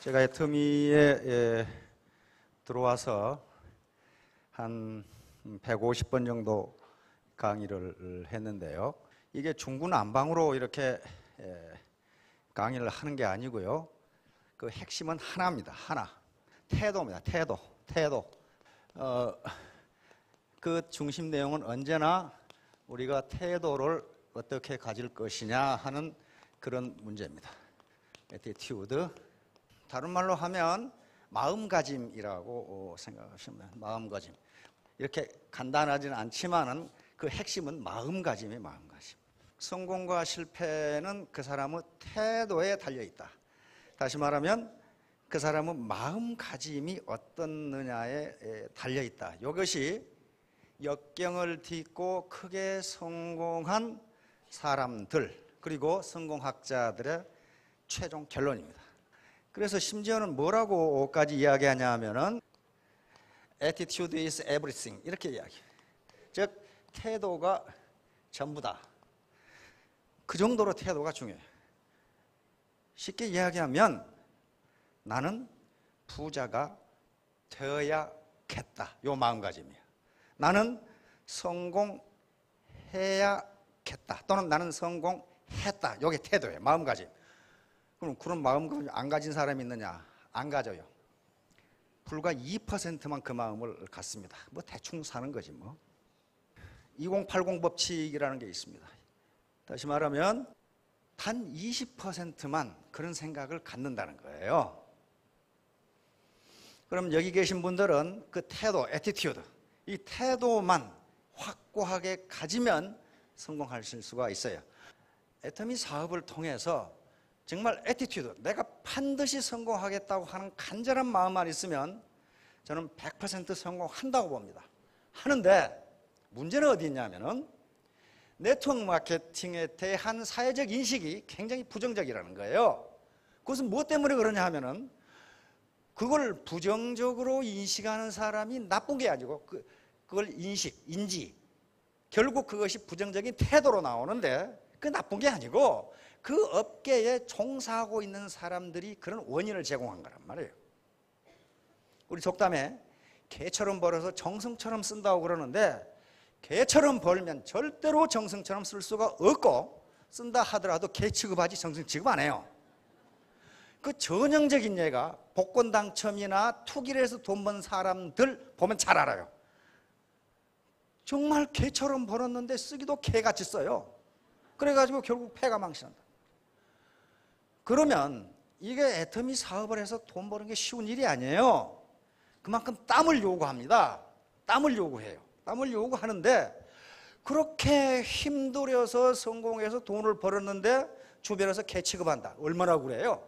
제가 애터미에 들어와서 한 150번 정도 강의를 했는데요. 이게 중구난방으로 이렇게 강의를 하는 게 아니고요. 그 핵심은 하나입니다. 하나. 태도입니다. 태도. 그 중심 내용은 언제나 우리가 태도를 어떻게 가질 것이냐 하는 그런 문제입니다. attitude. 다른 말로 하면 마음가짐이라고 생각하시면 돼요. 마음가짐. 이렇게 간단하지는 않지만은 그 핵심은 마음가짐이에요. 마음가짐. 성공과 실패는 그 사람의 태도에 달려있다. 다시 말하면 그 사람의 마음가짐이 어떻느냐에 달려있다. 이것이 역경을 딛고 크게 성공한 사람들 그리고 성공학자들의 최종 결론입니다. 그래서 심지어는 뭐라고까지 이야기하냐 하면은 attitude is everything 이렇게 이야기해요. 즉 태도가 전부다. 그 정도로 태도가 중요해요. 쉽게 이야기하면 나는 부자가 되어야겠다. 요 마음가짐이에요. 나는 성공해야겠다. 또는 나는 성공했다. 요게 태도예요. 마음가짐. 그럼 그런 마음가짐 안 가진 사람이 있느냐? 안 가져요. 불과 2%만 그 마음을 갖습니다. 뭐 대충 사는 거지 뭐. 2080 법칙이라는 게 있습니다. 다시 말하면 단 20%만 그런 생각을 갖는다는 거예요. 그럼 여기 계신 분들은 그 태도, attitude, 이 태도만 확고하게 가지면 성공하실 수가 있어요. 애터미 사업을 통해서 정말 attitude, 내가 반드시 성공하겠다고 하는 간절한 마음만 있으면 저는 100% 성공한다고 봅니다. 하는데 문제는 어디 있냐면은 네트워크 마케팅에 대한 사회적 인식이 굉장히 부정적이라는 거예요. 그것은 무엇 때문에 그러냐 하면은 그걸 부정적으로 인식하는 사람이 나쁜 게 아니고 그걸 인지. 결국 그것이 부정적인 태도로 나오는데 그 나쁜 게 아니고 그 업계에 종사하고 있는 사람들이 그런 원인을 제공한 거란 말이에요. 우리 속담에 개처럼 벌어서 정성처럼 쓴다고 그러는데 개처럼 벌면 절대로 정성처럼 쓸 수가 없고 쓴다 하더라도 개 취급하지 정성 취급 안 해요. 그 전형적인 예가 복권 당첨이나 투기를 해서 돈 번 사람들 보면 잘 알아요. 정말 개처럼 벌었는데 쓰기도 개같이 써요. 그래가지고 결국 패가 망신한다. 그러면 이게 애터미 사업을 해서 돈 버는 게 쉬운 일이 아니에요. 그만큼 땀을 요구합니다. 땀을 요구해요. 땀을 요구하는데 그렇게 힘들여서 성공해서 돈을 벌었는데 주변에서 개 취급한다. 얼마나 그래요?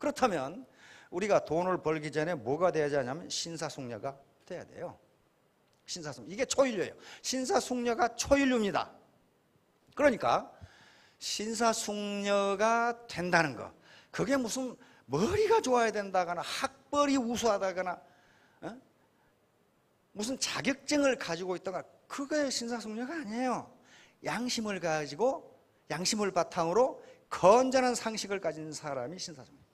그렇다면 우리가 돈을 벌기 전에 뭐가 돼야 하냐면 신사숙녀가 돼야 돼요. 신사숙녀. 이게 초일류예요. 신사숙녀가 초일류입니다. 그러니까 신사숙녀가 된다는 거. 그게 무슨 머리가 좋아야 된다거나 학벌이 우수하다거나 무슨 자격증을 가지고 있다거나 그게 신사숙녀가 아니에요. 양심을 가지고 양심을 바탕으로 건전한 상식을 가진 사람이 신사숙녀.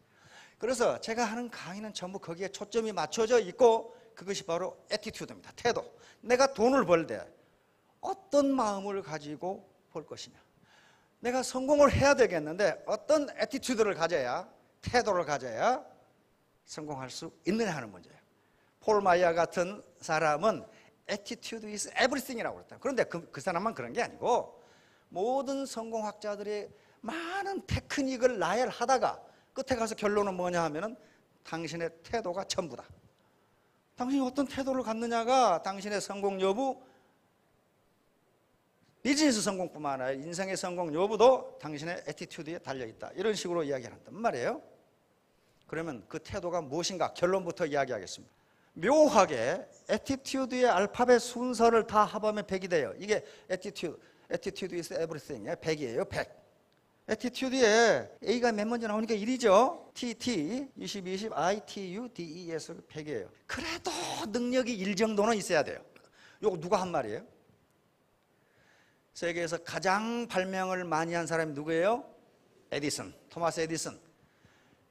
그래서 제가 하는 강의는 전부 거기에 초점이 맞춰져 있고 그것이 바로 애티튜드입니다. 태도. 내가 돈을 벌 때 어떤 마음을 가지고 벌 것이냐. 내가 성공을 해야 되겠는데 어떤 애티튜드를 가져야 태도를 가져야 성공할 수 있느냐 하는 문제예요. 폴 마이어 같은 사람은 attitude is everything이라고 그랬다. 그런데 그 사람만 그런 게 아니고 모든 성공학자들이 많은 테크닉을 나열하다가 끝에 가서 결론은 뭐냐 하면은 당신의 태도가 전부다. 당신이 어떤 태도를 갖느냐가 당신의 성공 여부, 비즈니스 성공뿐만 아니라 인생의 성공 여부도 당신의 애티튜드에 달려있다. 이런 식으로 이야기한단 말이에요. 그러면 그 태도가 무엇인가 결론부터 이야기하겠습니다. 묘하게 애티튜드의 알파벳 순서를 다 합하면 100이 돼요. 이게 attitude is everything의 100이에요. 100. 애티튜드에 A가 몇 먼저 나오니까 1이죠. TT, 20, 20, ITU, DE에서 100이에요. 그래도 능력이 1 정도는 있어야 돼요. 이거 누가 한 말이에요? 세계에서 가장 발명을 많이 한 사람이 누구예요? 에디슨, 토마스 에디슨.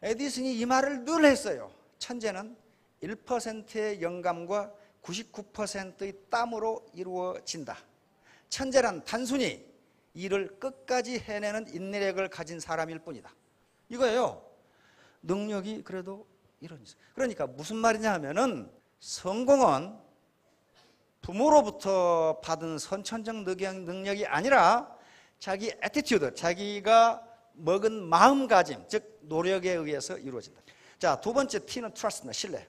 에디슨이 이 말을 늘 했어요. 천재는 1%의 영감과 99%의 땀으로 이루어진다. 천재란 단순히 일을 끝까지 해내는 인내력을 가진 사람일 뿐이다. 이거예요. 능력이 그래도 이런. 그러니까 무슨 말이냐 하면은 성공은 부모로부터 받은 선천적 능력이 아니라 자기 애티튜드, 자기가 먹은 마음가짐, 즉 노력에 의해서 이루어진다. 자, 두 번째 T는 트러스트나 신뢰.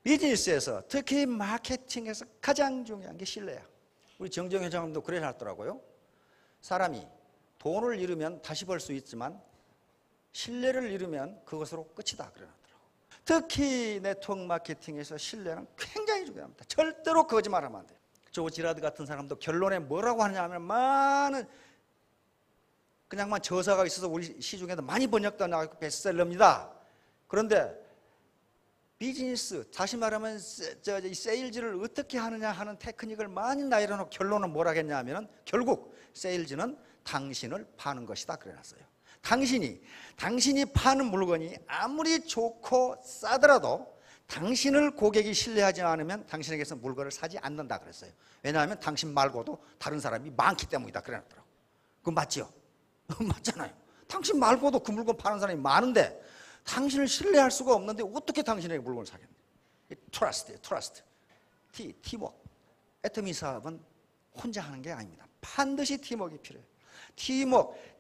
비즈니스에서 특히 마케팅에서 가장 중요한 게 신뢰야. 우리 정정 회장님도 그래 놨더라고요. 사람이 돈을 잃으면 다시 벌 수 있지만 신뢰를 잃으면 그것으로 끝이다 그래 놨더라고요. 특히 네트워크 마케팅에서 신뢰는 굉장히 중요합니다. 절대로 거짓말하면 안 돼요. 조지 라드 같은 사람도 결론에 뭐라고 하느냐 하면 많은 그냥만 저서가 있어서 우리 시중에도 많이 번역도 나가고 베스트셀러입니다. 그런데 비즈니스, 다시 말하면 세일즈를 어떻게 하느냐 하는 테크닉을 많이 나열해놓고 결론은 뭐라 했냐 하면 결국 세일즈는 당신을 파는 것이다 그래놨어요. 당신이 파는 물건이 아무리 좋고 싸더라도 당신을 고객이 신뢰하지 않으면 당신에게서 물건을 사지 않는다 그랬어요. 왜냐하면 당신 말고도 다른 사람이 많기 때문이다 그래놨더라고요. 그거 맞죠? 맞잖아요. 당신 말고도 그 물건 파는 사람이 많은데 당신을 신뢰할 수가 없는데 어떻게 당신에게 물건을 사겠냐. 트러스트예요. 트러스트. 팀워크. 애터미 사업은 혼자 하는 게 아닙니다. 반드시 팀워크가 필요해요.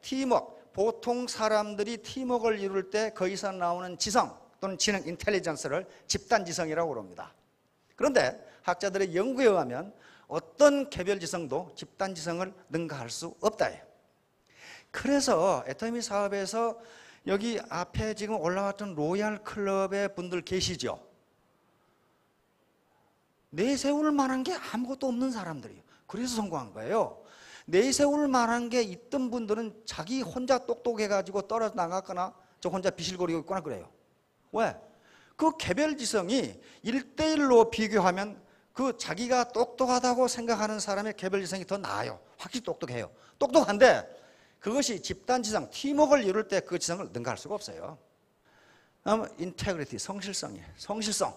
팀워크. 보통 사람들이 팀워크를 이룰 때 거기서 나오는 지성 또는 지능, 인텔리전스를 집단지성이라고 그럽니다. 그런데 학자들의 연구에 의하면 어떤 개별지성도 집단지성을 능가할 수 없다예요. 그래서 애터미 사업에서 여기 앞에 지금 올라왔던 로얄 클럽의 분들 계시죠? 내세울 만한 게 아무것도 없는 사람들이에요. 그래서 성공한 거예요. 내세울 만한 게 있던 분들은 자기 혼자 똑똑해가지고 떨어져 나갔거나 저 혼자 비실거리고 있거나 그래요. 왜? 그 개별지성이 1대1로 비교하면 그 자기가 똑똑하다고 생각하는 사람의 개별지성이 더 나아요. 확실히 똑똑해요. 똑똑한데 그것이 집단지성, 팀워크를 이룰 때 그 지성을 능가할 수가 없어요. 다음 인테그리티, 성실성이에요. 성실성.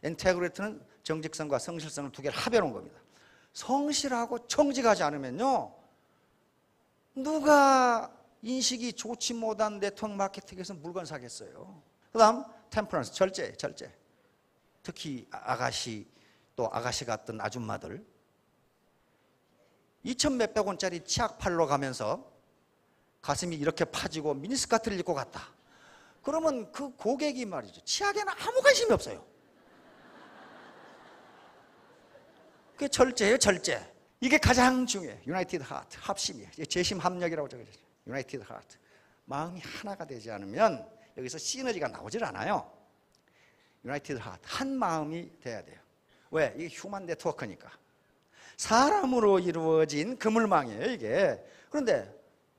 인테그리티는 정직성과 성실성을 두 개를 합해놓은 겁니다. 성실하고 정직하지 않으면요, 누가 인식이 좋지 못한 네트워크 마케팅에서 물건 사겠어요. 그 다음 템퍼런스, 절제. 특히 아가씨, 또 아가씨 같은 아줌마들 2천 몇백 원짜리 치약 팔러 가면서 가슴이 이렇게 파지고 미니스커트를 입고 갔다. 그러면 그 고객이 말이죠, 치약에는 아무 관심이 없어요. 그게 절제예요, 절제. 이게 가장 중요해요. 유나이티드 하트, 합심이에요. 재심 합력이라고 적어졌어요. 유나이티드 하트. 마음이 하나가 되지 않으면 여기서 시너지가 나오질 않아요. 유나이티드 하트, 한 마음이 돼야 돼요. 왜? 이게 휴먼 네트워크니까. 사람으로 이루어진 그물망이에요, 이게. 그런데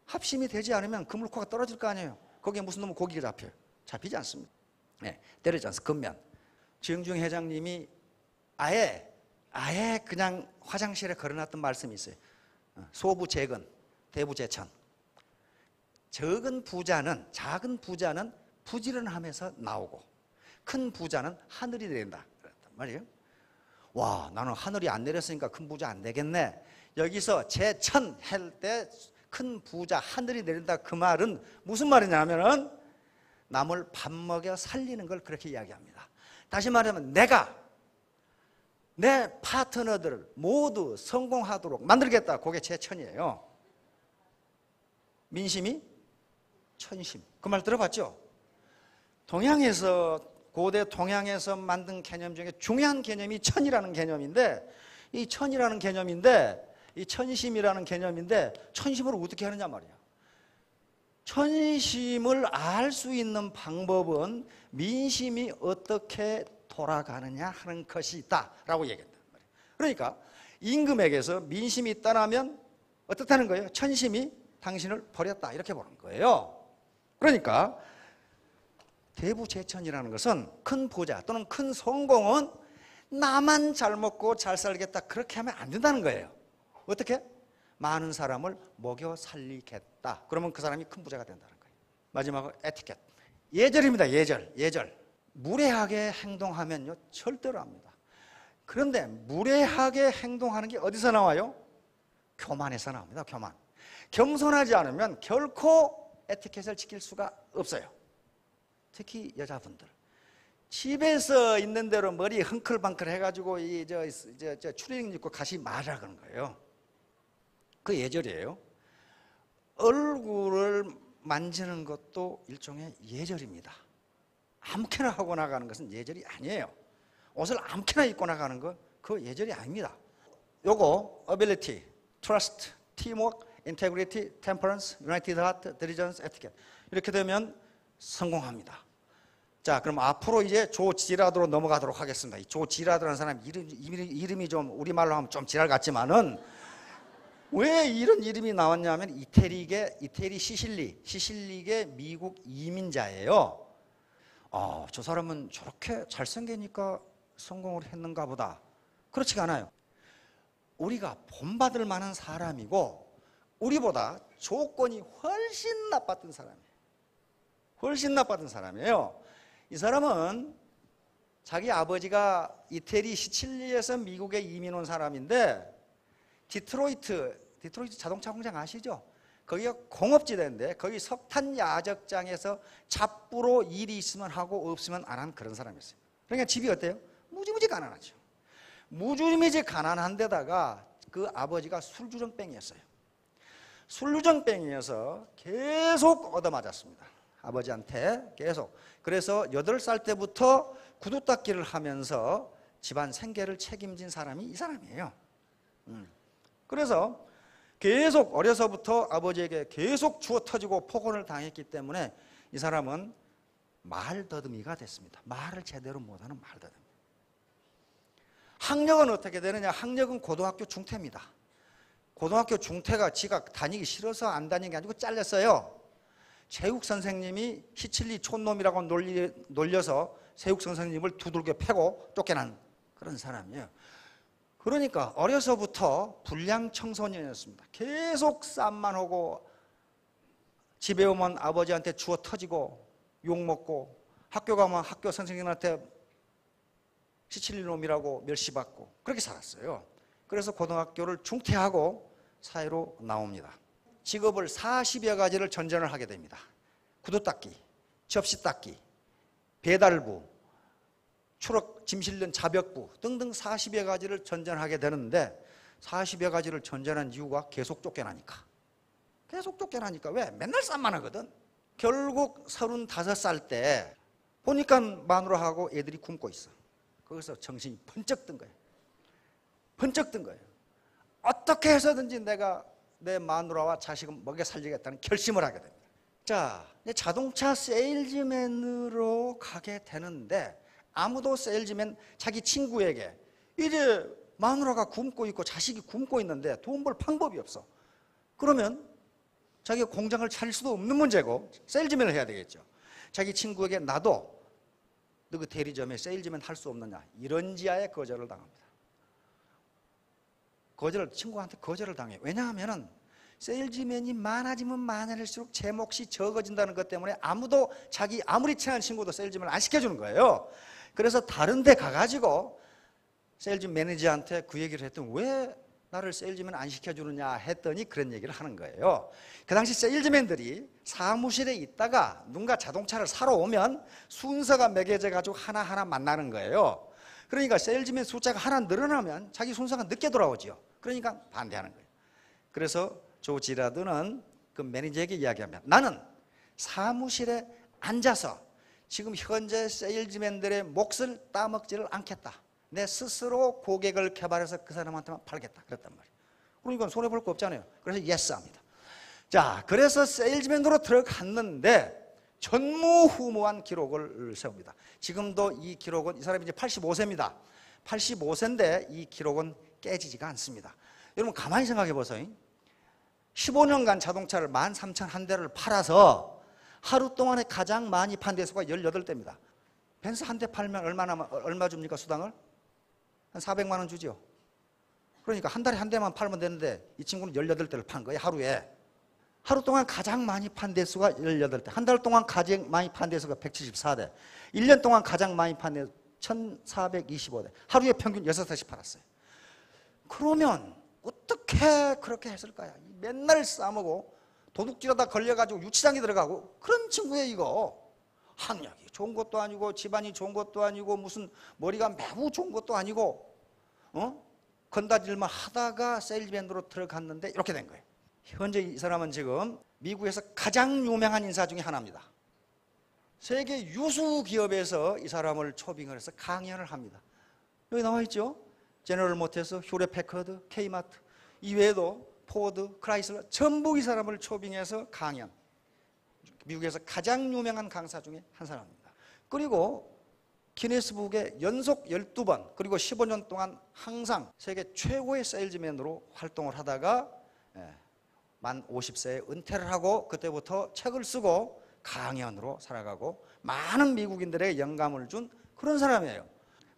합심이 되지 않으면 그물코가 떨어질 거 아니에요. 거기에 무슨 놈은 고기가 잡혀요. 잡히지 않습니다. 네, 때려져서 근면. 정중 회장님이 아예 그냥 화장실에 걸어놨던 말씀이 있어요. 소부재근, 대부재천. 작은 부자는 부지런함에서 나오고 큰 부자는 하늘이 내린다 그랬단 말이에요. 와, 나는 하늘이 안 내렸으니까 큰 부자 안 되겠네. 여기서 재천 할 때 큰 부자, 하늘이 내린다 그 말은 무슨 말이냐 하면은 남을 밥 먹여 살리는 걸 그렇게 이야기합니다. 다시 말하면 내 파트너들을 모두 성공하도록 만들겠다. 그게 재천이에요. 민심이 천심. 그 말 들어봤죠? 고대 동양에서 만든 개념 중에 중요한 개념이 천이라는 개념인데 이 천심이라는 개념인데 천심을 어떻게 하느냐 말이야. 천심을 알 수 있는 방법은 민심이 어떻게 돌아가느냐 하는 것이 있다라고 얘기한단 말이에요. 그러니까 임금에게서 민심이 떠나면 어떻다는 거예요? 천심이 당신을 버렸다 이렇게 보는 거예요. 그러니까 대부재천이라는 것은 큰 부자 또는 큰 성공은 나만 잘 먹고 잘 살겠다 그렇게 하면 안 된다는 거예요. 어떻게? 많은 사람을 먹여 살리겠다. 그러면 그 사람이 큰 부자가 된다는 거예요. 마지막으로 에티켓, 예절입니다. 예절. 무례하게 행동하면요 절대로 합니다. 그런데 무례하게 행동하는 게 어디서 나와요? 교만에서 나옵니다. 교만. 겸손하지 않으면 결코 에티켓을 지킬 수가 없어요. 특히 여자분들. 집에서 있는 대로 머리 흥클방클 해가지고 추리닝 입고 가시 말라 그런 거예요. 그 예절이에요. 얼굴을 만지는 것도 일종의 예절입니다. 아무렇게나 하고 나가는 것은 예절이 아니에요. 옷을 아무렇게나 입고 나가는 거 그거 예절이 아닙니다. 요거 ability, trust, teamwork, integrity, temperance, united heart, diligence, etiquette 이렇게 되면 성공합니다. 자, 그럼 앞으로 이제 조지라드로 넘어가도록 하겠습니다. 이 조지라드라는 사람 이름이 좀 우리말로 하면 좀 지랄 같지만은 왜 이런 이름이 나왔냐면 이태리 시실리계 미국 이민자예요. 저 사람은 저렇게 잘생기니까 성공을 했는가 보다. 그렇지가 않아요. 우리가 본받을 만한 사람이고 우리보다 조건이 훨씬 나빴던 사람이에요. 훨씬 나빴던 사람이에요. 이 사람은 자기 아버지가 이태리 시칠리에서 미국에 이민 온 사람인데 디트로이트 자동차 공장 아시죠? 거기가 공업지대인데 거기 석탄 야적장에서 잡부로 일이 있으면 하고 없으면 안 하는 그런 사람이었어요. 그러니까 집이 어때요? 무지무지 가난하죠. 무지무지 가난한 데다가 그 아버지가 술주정뱅이였어요. 술주정뱅이여서 계속 얻어맞았습니다. 아버지한테 계속. 그래서 8살 때부터 구두 닦기를 하면서 집안 생계를 책임진 사람이 이 사람이에요. 그래서 계속 어려서부터 아버지에게 계속 주워 터지고 폭언을 당했기 때문에 이 사람은 말더듬이가 됐습니다. 말을 제대로 못하는 말더듬이. 학력은 어떻게 되느냐? 학력은 고등학교 중퇴입니다. 고등학교 중퇴가 지가 다니기 싫어서 안 다니는 게 아니고 잘렸어요. 체육 선생님이 시칠리 촌놈이라고 놀려서 체육 선생님을 두들겨 패고 쫓겨난 그런 사람이에요. 그러니까 어려서부터 불량 청소년이었습니다. 계속 쌈만 하고 집에 오면 아버지한테 주워 터지고 욕먹고 학교 가면 학교 선생님한테 시칠리 놈이라고 멸시받고 그렇게 살았어요. 그래서 고등학교를 중퇴하고 사회로 나옵니다. 직업을 40여 가지를 전전을 하게 됩니다. 구두 닦기, 접시 닦기, 배달부, 추락 짐 실는 자벽부 등등 40여 가지를 전전하게 되는데 40여 가지를 전전한 이유가 계속 쫓겨나니까. 계속 쫓겨나니까. 왜? 맨날 쌈만 하거든. 결국 35살 때 보니까 마누라하고 애들이 굶고 있어. 거기서 정신이 번쩍 든 거예요. 번쩍 든 거예요. 어떻게 해서든지 내가 내 마누라와 자식을 먹여 살리겠다는 결심을 하게 됩니다. 자, 자동차 세일즈맨으로 가게 되는데 아무도 세일즈맨 자기 친구에게 이제 마누라가 굶고 있고 자식이 굶고 있는데 돈 벌 방법이 없어. 그러면 자기가 공장을 차릴 수도 없는 문제고 세일즈맨을 해야 되겠죠. 자기 친구에게 나도 너 그 대리점에 세일즈맨 할 수 없느냐 이런 지하에 거절을 당합니다. 친구한테 거절을 당해요. 왜냐하면 세일즈맨이 많아지면 많아질수록 제 몫이 적어진다는 것 때문에 아무도 자기 아무리 친한 친구도 세일즈맨을 안 시켜주는 거예요. 그래서 다른 데 가가지고 세일즈 매니저한테 그 얘기를 했더니 왜 나를 세일즈맨 안 시켜주느냐 했더니 그런 얘기를 하는 거예요. 그 당시 세일즈맨들이 사무실에 있다가 누군가 자동차를 사러 오면 순서가 매겨져 가지고 하나하나 만나는 거예요. 그러니까 세일즈맨 숫자가 하나 늘어나면 자기 순서가 늦게 돌아오죠. 그러니까 반대하는 거예요. 그래서 조 지라드는 그 매니저에게 이야기합니다. 나는 사무실에 앉아서 지금 현재 세일즈맨들의 몫을 따먹지를 않겠다. 내 스스로 고객을 개발해서 그 사람한테만 팔겠다. 그랬단 말이에요. 그러니까 손해볼 거 없잖아요. 그래서 예스 합니다. 자, 그래서 세일즈맨으로 들어갔는데 전무후무한 기록을 세웁니다. 지금도 이 기록은 이 사람이 이제 85세입니다. 85세인데 이 기록은 깨지지가 않습니다. 여러분 가만히 생각해 보세요. 15년간 자동차를 13,001대를 팔아서 하루 동안에 가장 많이 판 대수가 18대입니다. 벤츠 한 대 팔면 얼마 줍니까 수당을? 한 400만 원 주죠. 그러니까 한 달에 한 대만 팔면 되는데 이 친구는 18대를 판 거예요 하루에. 하루 동안 가장 많이 판 대수가 18대, 한 달 동안 가장 많이 판 대수가 174대, 1년 동안 가장 많이 판 대수 1425대, 하루에 평균 6대씩 팔았어요. 그러면 어떻게 그렇게 했을까요? 맨날 싸먹고 도둑질하다 걸려가지고 유치장에 들어가고 그런 친구예요. 이거 학력이 좋은 것도 아니고 집안이 좋은 것도 아니고 무슨 머리가 매우 좋은 것도 아니고 건다질만 하다가 세일즈맨으로 들어갔는데 이렇게 된 거예요. 현재 이 사람은 지금 미국에서 가장 유명한 인사 중에 하나입니다. 세계 유수 기업에서 이 사람을 초빙을 해서 강연을 합니다. 여기 나와 있죠? 제너럴 모터스, 휴렛 패커드, K마트, 이외에도 포드, 크라이슬러 전부 이 사람을 초빙해서 강연. 미국에서 가장 유명한 강사 중에 한 사람입니다. 그리고 기네스북에 연속 12번 그리고 15년 동안 항상 세계 최고의 세일즈맨으로 활동을 하다가 만 50세에 은퇴를 하고 그때부터 책을 쓰고 강연으로 살아가고 많은 미국인들에게 영감을 준 그런 사람이에요.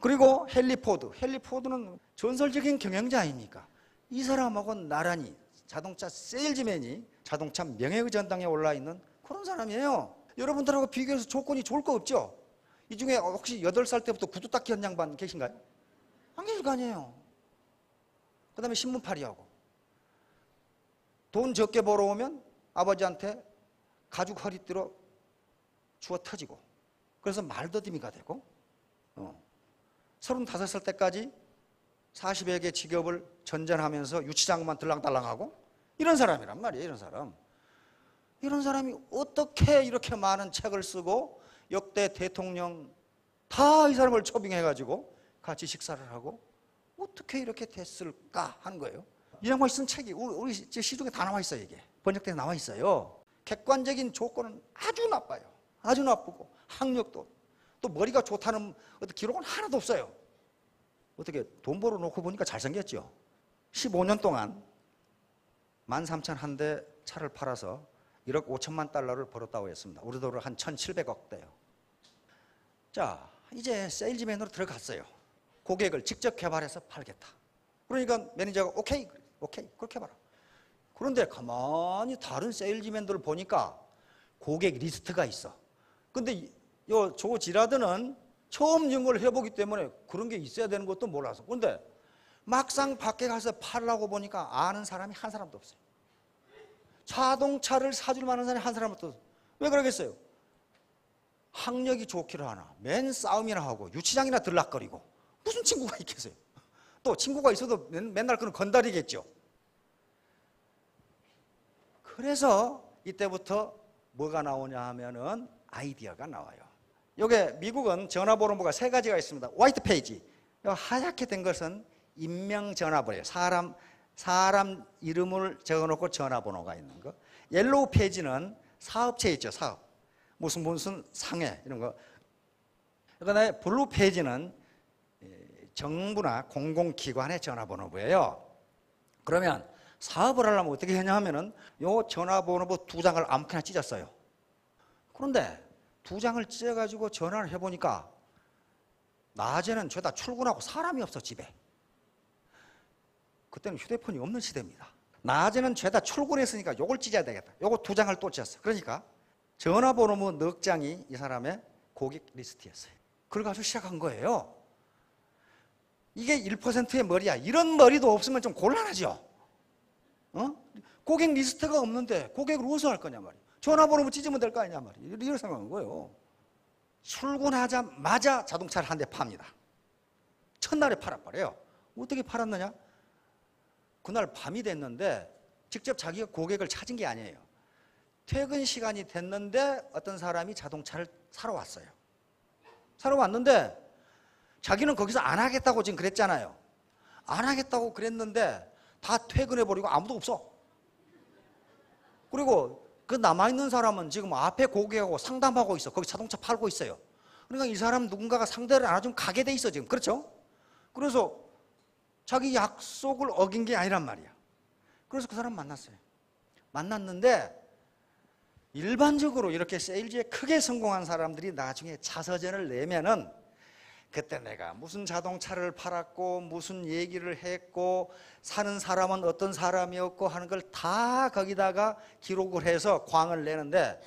그리고 헨리 포드. 헨리 포드는 전설적인 경영자 아닙니까? 이 사람하고는 나란히 자동차 세일즈맨이 자동차 명예의 전당에 올라있는 그런 사람이에요. 여러분들하고 비교해서 조건이 좋을 거 없죠? 이 중에 혹시 8살 때부터 구두 닦기 한 양반 계신가요? 안 계실 거 아니에요. 그 다음에 신문팔이하고 돈 적게 벌어오면 아버지한테 가죽 허리띠로 주워 터지고 그래서 말더듬이가 되고 35살 때까지 40여 개 직업을 전전하면서 유치장만 들랑달랑하고 이런 사람이란 말이에요. 이런 사람이 어떻게 이렇게 많은 책을 쓰고 역대 대통령 다 이 사람을 초빙해가지고 같이 식사를 하고 어떻게 이렇게 됐을까 하는 거예요. 이 양반이 쓴 책이 우리 시중에 다 나와 있어요. 이게 번역돼서 나와 있어요. 객관적인 조건은 아주 나빠요. 아주 나쁘고 학력도 또 머리가 좋다는 어떤 기록은 하나도 없어요. 어떻게 돈 벌어놓고 보니까 잘생겼죠. 15년 동안 13,001대 차를 팔아서 1억 5천만 달러를 벌었다고 했습니다. 우리 돈으로 한 1,700억 대요. 자, 이제 세일즈맨으로 들어갔어요. 고객을 직접 개발해서 팔겠다. 그러니까 매니저가 오케이 그렇게 해봐라. 그런데 가만히 다른 세일즈맨들을 보니까 고객 리스트가 있어. 근데 조 지라드는 처음 연구를 해보기 때문에 그런 게 있어야 되는 것도 몰라서. 그런데 막상 밖에 가서 팔라고 보니까 아는 사람이 한 사람도 없어요. 자동차를 사줄 만한 사람이 한 사람도 없어요. 왜 그러겠어요? 학력이 좋기를 하나, 맨 싸움이나 하고 유치장이나 들락거리고 무슨 친구가 있겠어요? 또 친구가 있어도 맨날 그런 건달이겠죠. 그래서 이때부터 뭐가 나오냐 하면은 아이디어가 나와요. 요게 미국은 전화번호가 3가지가 있습니다. 화이트 페이지. 하얗게 된 것은 인명 전화번호예요. 사람 이름을 적어놓고 전화번호가 있는 거. 옐로우 페이지는 사업체 있죠. 사업. 무슨 상해 이런 거. 그다음에 블루 페이지는 정부나 공공기관의 전화번호부예요. 그러면 사업을 하려면 어떻게 하냐 하면은 요 전화번호부 2장을 아무렇게나 찢었어요. 그런데 2장을 찢어가지고 전화를 해보니까 낮에는 죄다 출근하고 사람이 없어 집에. 그때는 휴대폰이 없는 시대입니다. 낮에는 죄다 출근했으니까 요걸 찢어야 되겠다. 요거 2장을 또 찢었어. 그러니까 전화번호부 넉 장이 이 사람의 고객 리스트였어요. 그걸 가지고 시작한 거예요. 이게 1%의 머리야. 이런 머리도 없으면 좀 곤란하죠. 고객 리스트가 없는데 고객을 어디서 할 거냐 말이야. 전화번호부 찢으면 될 거 아니냐 말이야. 이런 생각한 거예요. 출근하자마자 자동차를 한 대 팝니다. 첫날에 팔아버려요. 어떻게 팔았느냐? 그날 밤이 됐는데 직접 자기가 고객을 찾은 게 아니에요. 퇴근 시간이 됐는데 어떤 사람이 자동차를 사러 왔어요. 사러 왔는데 자기는 거기서 안 하겠다고 지금 그랬잖아요. 안 하겠다고 그랬는데 다 퇴근해버리고 아무도 없어. 그리고 그 남아있는 사람은 지금 앞에 고객하고 상담하고 있어. 거기 자동차 팔고 있어요. 그러니까 이 사람 누군가가 상대를 안 해주면 가게 돼 있어 지금. 그렇죠? 그래서 자기 약속을 어긴 게 아니란 말이야. 그래서 그 사람 만났어요. 만났는데 일반적으로 이렇게 세일즈에 크게 성공한 사람들이 나중에 자서전을 내면은 그때 내가 무슨 자동차를 팔았고 무슨 얘기를 했고 사는 사람은 어떤 사람이었고 하는 걸 다 거기다가 기록을 해서 광을 내는데,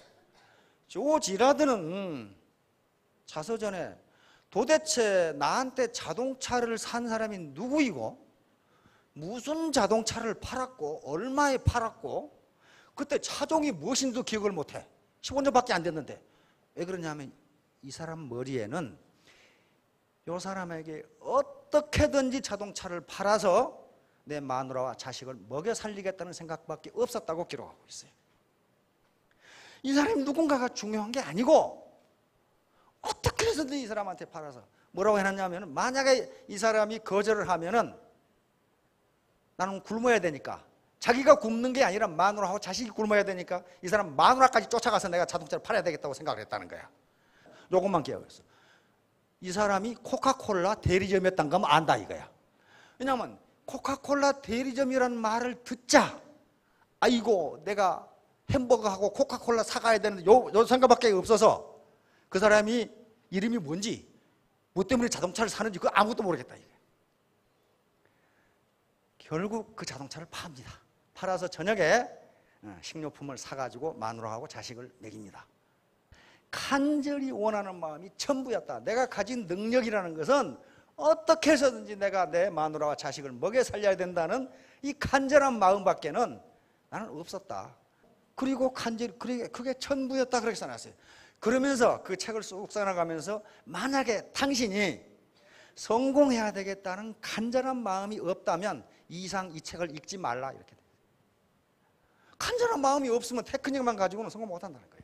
조 지라드는 자서전에 도대체 나한테 자동차를 산 사람이 누구이고 무슨 자동차를 팔았고 얼마에 팔았고 그때 차종이 무엇인지도 기억을 못해. 15년밖에 안 됐는데. 왜 그러냐면 이 사람 머리에는 이 사람에게 어떻게든지 자동차를 팔아서 내 마누라와 자식을 먹여 살리겠다는 생각밖에 없었다고 기록하고 있어요. 이 사람이 누군가가 중요한 게 아니고 어떻게 해서든 이 사람한테 팔아서 뭐라고 해놨냐면, 만약에 이 사람이 거절을 하면은 나는 굶어야 되니까, 자기가 굶는 게 아니라 마누라하고 자식이 굶어야 되니까 이 사람 마누라까지 쫓아가서 내가 자동차를 팔아야 되겠다고 생각을 했다는 거야. 요것만 기억했어. 이 사람이 코카콜라 대리점이었던 거 안다 이거야. 왜냐하면 코카콜라 대리점이라는 말을 듣자 아이고 내가 햄버거하고 코카콜라 사가야 되는데 요 생각밖에 없어서 그 사람이 이름이 뭔지 뭐 때문에 자동차를 사는지 그거 아무것도 모르겠다 이게. 결국 그 자동차를 팝니다. 팔아서 저녁에 식료품을 사가지고 마누라하고 자식을 먹입니다. 간절히 원하는 마음이 전부였다. 내가 가진 능력이라는 것은 어떻게 해서든지 내가 내 마누라와 자식을 먹여 살려야 된다는 이 간절한 마음밖에는 나는 없었다. 그리고 간절히 그게 전부였다 그렇게 써놨어요. 그러면서 그 책을 쑥 써나가면서 만약에 당신이 성공해야 되겠다는 간절한 마음이 없다면 이상 이 책을 읽지 말라 이렇게 돼요. 간절한 마음이 없으면 테크닉만 가지고는 성공 못한다는 거예요.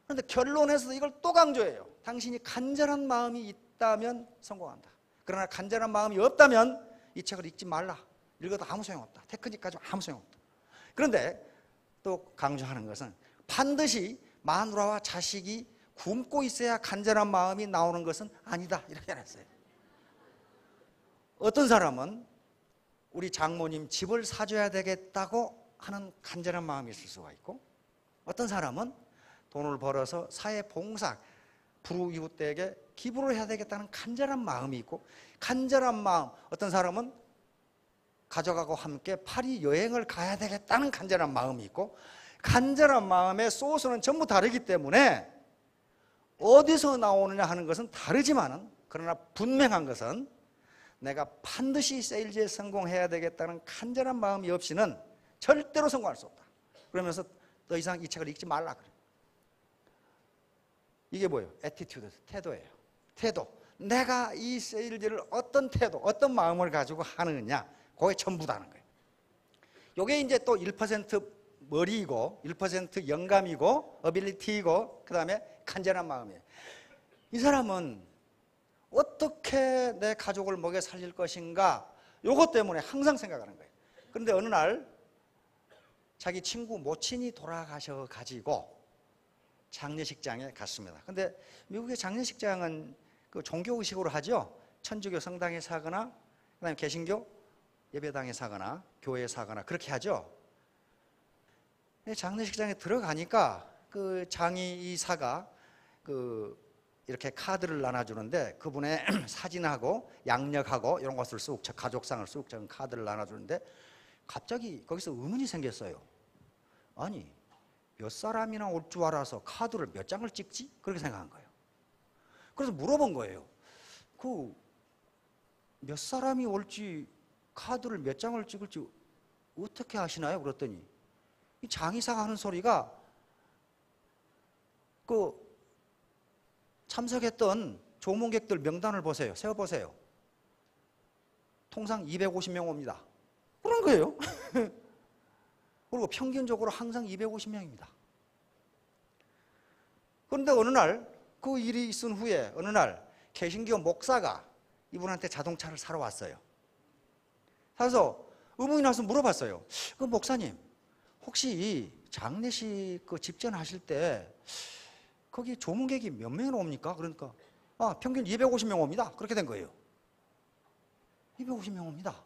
그런데 결론에서도 이걸 또 강조해요. 당신이 간절한 마음이 있다면 성공한다. 그러나 간절한 마음이 없다면 이 책을 읽지 말라. 읽어도 아무 소용없다. 테크닉 가지고 아무 소용없다. 그런데 또 강조하는 것은 반드시 마누라와 자식이 굶고 있어야 간절한 마음이 나오는 것은 아니다 이렇게 해놨어요. 어떤 사람은 우리 장모님 집을 사줘야 되겠다고 하는 간절한 마음이 있을 수가 있고, 어떤 사람은 돈을 벌어서 사회 봉사, 불우이웃들에게 기부를 해야 되겠다는 간절한 마음이 있고, 간절한 마음, 어떤 사람은 가족하고 함께 파리 여행을 가야 되겠다는 간절한 마음이 있고, 간절한 마음의 소스는 전부 다르기 때문에 어디서 나오느냐 하는 것은 다르지만은, 그러나 분명한 것은 내가 반드시 세일즈에 성공해야 되겠다는 간절한 마음이 없이는 절대로 성공할 수 없다. 그러면서 더 이상 이 책을 읽지 말라 그래요. 이게 뭐예요? 애티튜드, 태도예요. 태도. 내가 이 세일즈를 어떤 태도, 어떤 마음을 가지고 하느냐, 그게 전부다는 거예요. 이게 이제 또 1% 머리이고 1% 영감이고 어빌리티이고 그 다음에 간절한 마음이에요. 이 사람은 어떻게 내 가족을 먹여 살릴 것인가, 이것 때문에 항상 생각하는 거예요. 그런데 어느 날 자기 친구 모친이 돌아가셔가지고 장례식장에 갔습니다. 근데 미국의 장례식장은 그 종교의식으로 하죠. 천주교 성당에 사거나 그다음에 개신교 예배당에 사거나 교회에 사거나 그렇게 하죠. 장례식장에 들어가니까 그 장의사가 이렇게 카드를 나눠주는데, 그분의 사진하고 양력하고 이런 것을 쑥, 가족상을 쑥 적은 카드를 나눠주는데, 갑자기 거기서 의문이 생겼어요. 아니, 몇 사람이나 올 줄 알아서 카드를 몇 장을 찍지? 그렇게 생각한 거예요. 그래서 물어본 거예요. 몇 사람이 올지 카드를 몇 장을 찍을지 어떻게 하시나요? 그랬더니 이 장의사가 하는 소리가 참석했던 조문객들 명단을 보세요. 세어보세요. 통상 250명 옵니다. 그런 거예요. 그리고 평균적으로 항상 250명입니다. 그런데 어느 날 그 일이 있은 후에 어느 날 개신교 목사가 이분한테 자동차를 사러 왔어요. 사서 의문이 나서 물어봤어요. 그 목사님, 혹시 장례식 집전하실 때 거기 조문객이 몇 명이나 옵니까? 그러니까 평균 250명 옵니다. 그렇게 된 거예요. 250명 옵니다.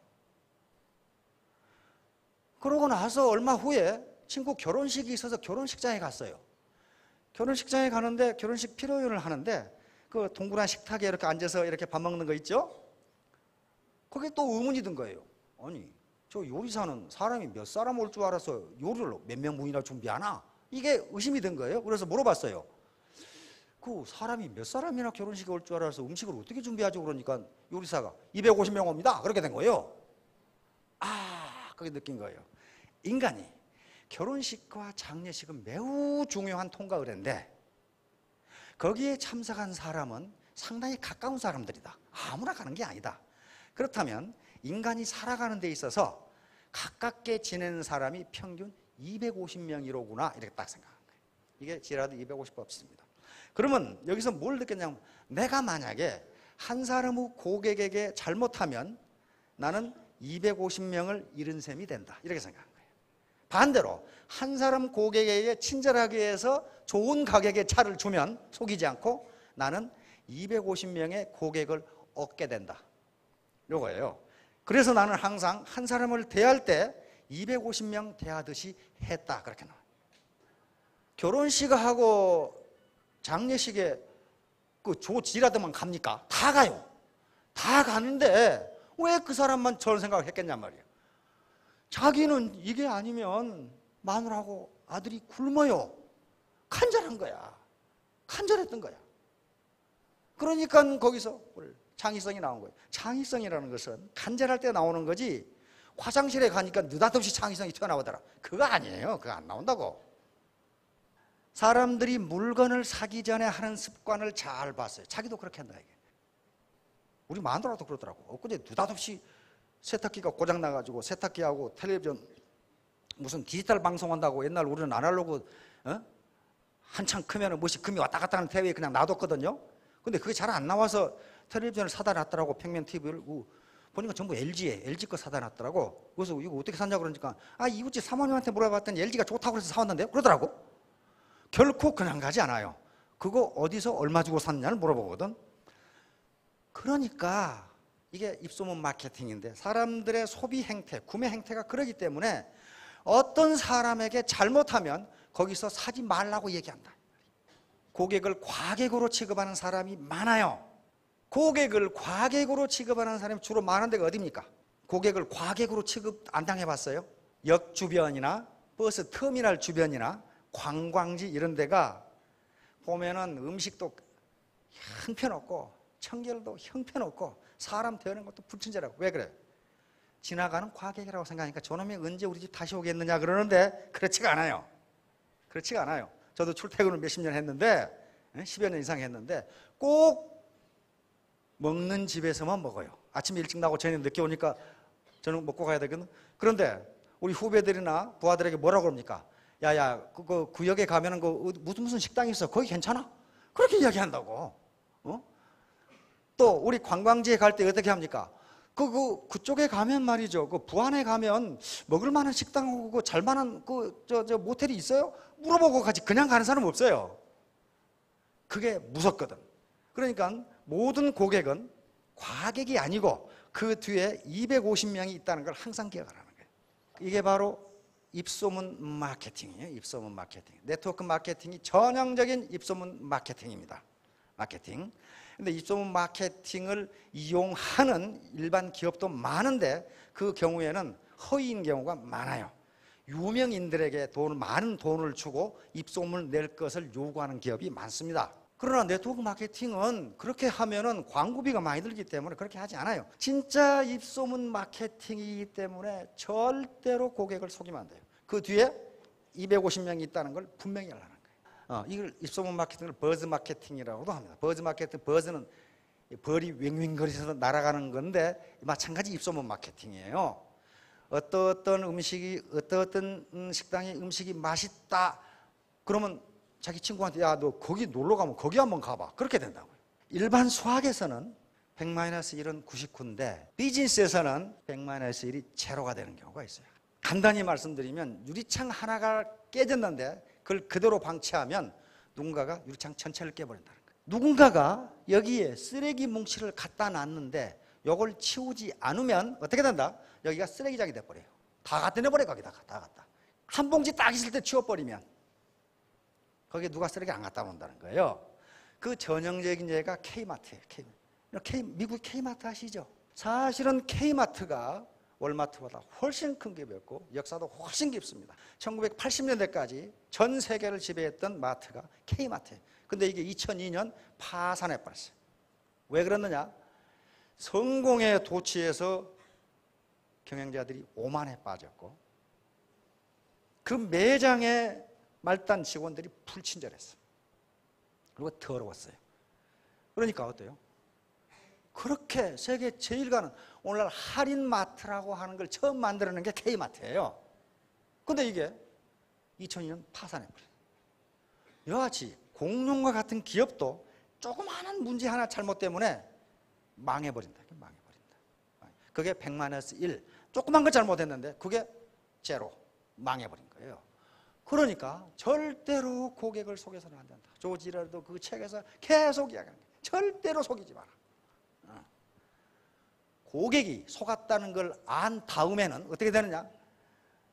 그러고 나서 얼마 후에 친구 결혼식이 있어서 결혼식장에 갔어요. 결혼식장에 가는데 결혼식 피로연을 하는데 그 동그란 식탁에 이렇게 앉아서 이렇게 밥 먹는 거 있죠? 거기에 또 의문이 든 거예요. 아니, 저 요리사는 사람이 몇 사람 올 줄 알아서 요리를 몇 명분이나 준비하나? 이게 의심이 든 거예요. 그래서 물어봤어요. 그 사람이 몇 사람이나 결혼식에 올 줄 알아서 음식을 어떻게 준비하죠? 그러니까 요리사가 250명 옵니다. 그렇게 된 거예요. 아, 그게 느낀 거예요. 인간이 결혼식과 장례식은 매우 중요한 통과 의례인데 거기에 참석한 사람은 상당히 가까운 사람들이다. 아무나 가는 게 아니다. 그렇다면 인간이 살아가는 데 있어서 가깝게 지내는 사람이 평균 250명이로구나 이렇게 딱 생각한 거예요. 이게 지라도 250법칙입니다. 그러면 여기서 뭘 느꼈냐면 내가 만약에 한 사람의 고객에게 잘못하면 나는 250명을 잃은 셈이 된다 이렇게 생각한 거예요. 반대로 한 사람 고객에게 친절하게 해서 좋은 가격의 차를 주면 속이지 않고 나는 250명의 고객을 얻게 된다 이거예요. 그래서 나는 항상 한 사람을 대할 때 250명 대하듯이 했다 그렇게 나와요. 결혼식하고 장례식에 그 조지라드만 갑니까? 다 가요. 다 가는데 왜 그 사람만 저런 생각을 했겠냔 말이에요. 자기는 이게 아니면 마누라하고 아들이 굶어요. 간절한 거야. 간절했던 거야. 그러니까 거기서 창의성이 나온 거예요. 창의성이라는 것은 간절할 때 나오는 거지 화장실에 가니까 느닷없이 창의성이 튀어나오더라. 그거 아니에요. 그거 안 나온다고. 사람들이 물건을 사기 전에 하는 습관을 잘 봤어요. 자기도 그렇게 한다 이게. 우리 마누라도 그러더라고. 엊그제 느닷없이 세탁기가 고장나가지고 세탁기하고 텔레비전 무슨 디지털 방송한다고 옛날 우리는 아날로그 한참 크면 뭐시 금이 왔다 갔다 하는 TV에 그냥 놔뒀거든요. 근데 그게 잘 안 나와서 텔레비전을 사다 놨더라고. 평면 TV를 보니까 전부 LG 거 사다 놨더라고. 그래서 이거 어떻게 샀냐 그러니까 이웃집 사모님한테 물어봤더니 LG가 좋다고 그래서 사왔는데요 그러더라고. 결코 그냥 가지 않아요. 그거 어디서 얼마 주고 샀냐를 물어보거든. 그러니까 이게 입소문 마케팅인데 사람들의 소비 행태, 구매 행태가 그러기 때문에 어떤 사람에게 잘못하면 거기서 사지 말라고 얘기한다. 고객을 과객으로 취급하는 사람이 많아요. 고객을 과객으로 취급하는 사람이 주로 많은 데가 어디입니까? 고객을 과객으로 취급 안 당해봤어요? 역 주변이나 버스 터미널 주변이나 관광지 이런 데가 보면은 음식도 형편없고 청결도 형편없고 사람 대하는 것도 불친절하고. 왜 그래요? 지나가는 과객이라고 생각하니까 저놈이 언제 우리 집 다시 오겠느냐 그러는데 그렇지가 않아요. 그렇지가 않아요. 저도 출퇴근을 몇십 년 했는데 10여 년 이상 했는데 꼭 먹는 집에서만 먹어요. 아침에 일찍 나고 저녁에 늦게 오니까 저는 먹고 가야 되거든. 그런데 우리 후배들이나 부하들에게 뭐라고 그럽니까? 야야 그 구역에 가면은 그 무슨 식당이 있어. 거기 괜찮아? 그렇게 이야기한다고. 또 우리 관광지에 갈 때 어떻게 합니까? 그쪽에 가면 말이죠. 그 부안에 가면 먹을 만한 식당하고 그 잘 만한 저 모텔이 있어요? 물어보고 가지. 그냥 가는 사람 없어요. 그게 무섭거든. 그러니까 모든 고객은 과객이 아니고 그 뒤에 250명이 있다는 걸 항상 기억하라는 거예요. 이게 바로 입소문 마케팅이에요. 입소문 마케팅. 네트워크 마케팅이 전형적인 입소문 마케팅입니다. 마케팅. 근데 입소문 마케팅을 이용하는 일반 기업도 많은데 그 경우에는 허위인 경우가 많아요. 유명인들에게 많은 돈을 주고 입소문을 낼 것을 요구하는 기업이 많습니다. 그러나 네트워크 마케팅은 그렇게 하면은 광고비가 많이 들기 때문에 그렇게 하지 않아요. 진짜 입소문 마케팅이기 때문에 절대로 고객을 속이면 안 돼요. 그 뒤에 250명이 있다는 걸 분명히 알라는 거예요. 이걸 입소문 마케팅을 버즈 마케팅이라고도 합니다. 버즈 마케팅, 버즈는 벌이 윙윙거리면서 날아가는 건데 마찬가지 입소문 마케팅이에요. 어떤 음식이 어떤 식당의 음식이 맛있다 그러면 자기 친구한테 야 너 거기 놀러 가면 거기 한번 가봐 그렇게 된다고요. 일반 수학에서는 100-1은 99인데 비즈니스에서는 100-1이 제로가 되는 경우가 있어요. 간단히 말씀드리면 유리창 하나가 깨졌는데 그걸 그대로 방치하면 누군가가 유리창 전체를 깨버린다는 거예요. 누군가가 여기에 쓰레기 뭉치를 갖다 놨는데 이걸 치우지 않으면 어떻게 된다? 여기가 쓰레기장이 돼버려요. 다 갖다 내버려 거기다가 다 갖다. 한 봉지 딱 있을 때 치워버리면 거기에 누가 쓰레기 안 갖다 놓는다는 거예요. 그 전형적인 예가 K마트예요. 미국 K마트 아시죠? 사실은 K마트가 월마트보다 훨씬 큰 규모였고 역사도 훨씬 깊습니다. 1980년대까지 전 세계를 지배했던 마트가 K마트예요. 근데 이게 2002년 파산해 버렸어요. 왜 그랬느냐? 성공에 도취해서 경영자들이 오만에 빠졌고 그 매장의 말단 직원들이 불친절했어요. 그리고 더러웠어요. 그러니까 어때요? 그렇게 세계 제일 가는 오늘날 할인마트라고 하는 걸 처음 만들어낸 게 K마트예요. 근데 이게 2002년 파산해버려요. 이와 같이 공룡과 같은 기업도 조그마한 문제 하나 잘못 때문에 망해버린다. 그게 100-1. 조그만 거 잘못했는데 그게 제로. 망해버린 거예요. 그러니까 절대로 고객을 속여서는 안 된다. 조지 러도 그 책에서 계속 이야기하는 거예요. 절대로 속이지 마라. 고객이 속았다는 걸 안 다음에는 어떻게 되느냐?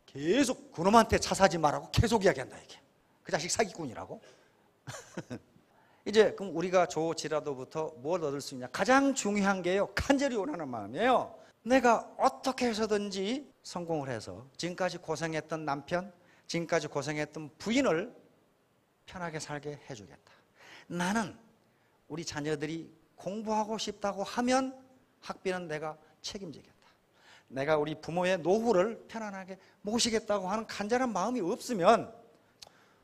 계속 그놈한테 차 사지 말라고 계속 이야기한다 이게. 그 자식 사기꾼이라고. 이제 그럼 우리가 조지라도부터 뭘 얻을 수 있냐? 가장 중요한 게요, 간절히 원하는 마음이에요. 내가 어떻게 해서든지 성공을 해서 지금까지 고생했던 남편, 지금까지 고생했던 부인을 편하게 살게 해주겠다. 나는 우리 자녀들이 공부하고 싶다고 하면 학비는 내가 책임지겠다. 내가 우리 부모의 노후를 편안하게 모시겠다고 하는 간절한 마음이 없으면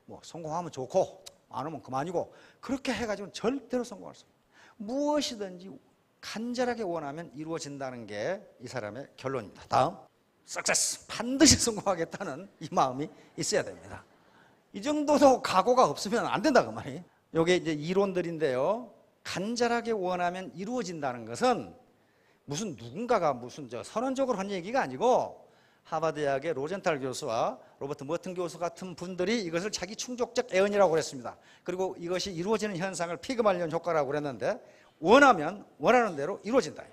뭐 성공하면 좋고 안 하면 그만이고 그렇게 해가지고는 절대로 성공할 수 없어요. 무엇이든지 간절하게 원하면 이루어진다는 게 이 사람의 결론입니다. 다음, 석세스, 반드시 성공하겠다는 이 마음이 있어야 됩니다. 이 정도도 각오가 없으면 안 된다 그 말이. 이게 이제 이론들인데요. 간절하게 원하면 이루어진다는 것은 무슨 누군가가 무슨 선언적으로 한 얘기가 아니고 하버드 대학의 로젠탈 교수와 로버트 머튼 교수 같은 분들이 이것을 자기 충족적 애언이라고 그랬습니다. 그리고 이것이 이루어지는 현상을 피그말리온 효과라고 그랬는데 원하면 원하는 대로 이루어진다.